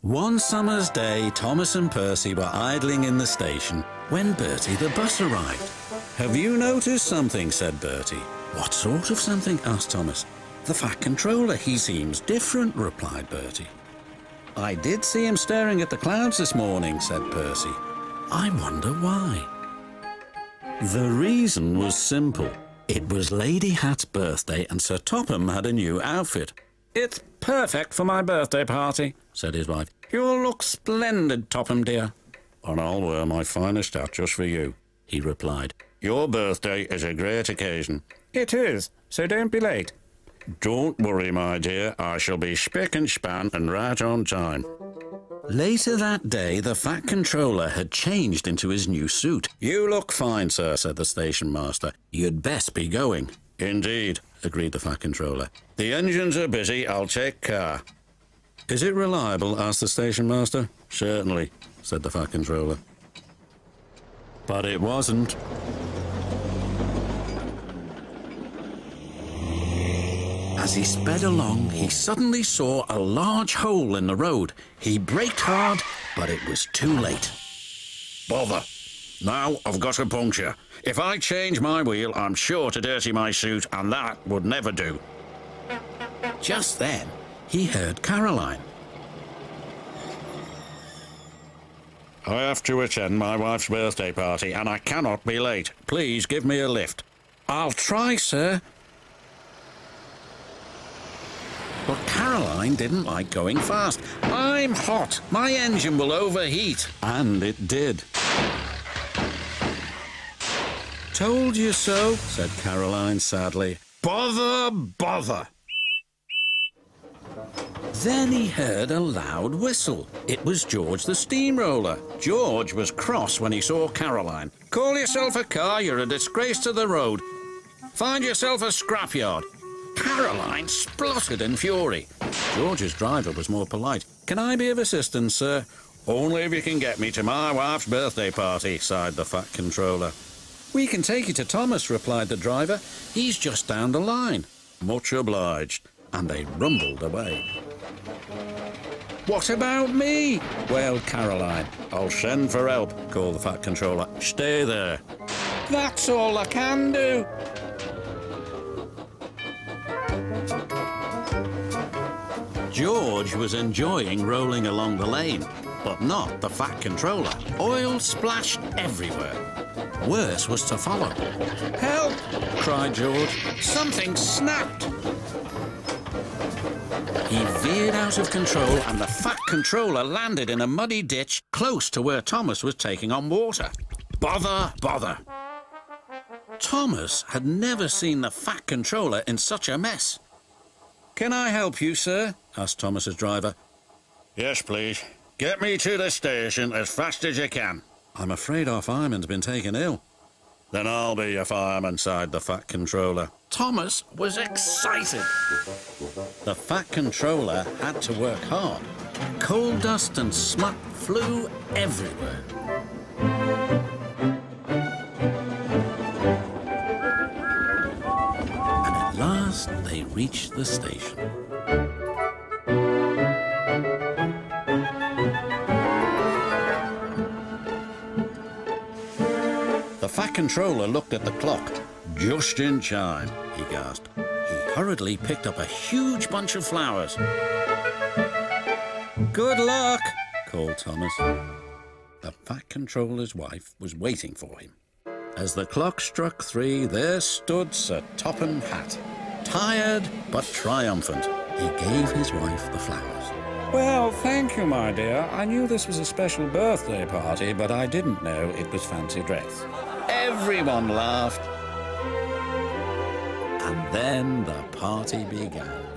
One summer's day, Thomas and Percy were idling in the station when Bertie the bus arrived. "Have you noticed something?" said Bertie. "What sort of something?" asked Thomas. "The Fat Controller. He seems different," replied Bertie. "I did see him staring at the clouds this morning," said Percy. "I wonder why." The reason was simple. It was Lady Hatt's birthday and Sir Topham had a new outfit. "It's perfect for my birthday party," said his wife. "You'll look splendid, Topham dear." "And I'll wear my finest hat just for you," he replied. "Your birthday is a great occasion." "It is, so don't be late." "Don't worry, my dear. I shall be spick and span and right on time." Later that day, the Fat Controller had changed into his new suit. "You look fine, sir," said the station master. "You'd best be going." "Indeed," agreed the Fat Controller. "The engines are busy. I'll take care." "Is it reliable?" asked the station master. "Certainly," said the Fat Controller. But it wasn't. As he sped along, he suddenly saw a large hole in the road. He braked hard, but it was too late. "Bother! Now I've got a puncture. If I change my wheel, I'm sure to dirty my suit, and that would never do." Just then, he heard Caroline. "I have to attend my wife's birthday party, and I cannot be late. Please give me a lift." "I'll try, sir." But Caroline didn't like going fast. "I'm hot. My engine will overheat." And it did. "Told you so," said Caroline sadly. "Bother, bother." Then he heard a loud whistle. It was George the steamroller. George was cross when he saw Caroline. "Call yourself a car, you're a disgrace to the road. Find yourself a scrapyard." Caroline spluttered in fury. George's driver was more polite. "Can I be of assistance, sir?" "Only if you can get me to my wife's birthday party," sighed the Fat Controller. "We can take you to Thomas," replied the driver. "He's just down the line." "Much obliged." And they rumbled away. "What about me?" wailed Caroline. "I'll send for help," called the Fat Controller. "Stay there." "That's all I can do." George was enjoying rolling along the lane, but not the Fat Controller. Oil splashed everywhere. Worse was to follow. "Help!" cried George. "Something snapped." He veered out of control and the Fat Controller landed in a muddy ditch close to where Thomas was taking on water. Bother, bother. Thomas had never seen the Fat Controller in such a mess. "Can I help you, sir?" asked Thomas's driver. "Yes, please. Get me to the station as fast as you can." "I'm afraid our fireman's been taken ill." "Then I'll be your fireman," sighed the Fat Controller. Thomas was excited. The Fat Controller had to work hard. Coal dust and smut flew everywhere. And at last they reached the station. The Fat Controller looked at the clock. "Just in time," he gasped. He hurriedly picked up a huge bunch of flowers. "Good luck," called Thomas. The Fat Controller's wife was waiting for him. As the clock struck 3, there stood Sir Topham Hatt, tired but triumphant. He gave his wife the flowers. "Well, thank you, my dear. I knew this was a special birthday party, but I didn't know it was fancy dress." Everyone laughed. And then the party began.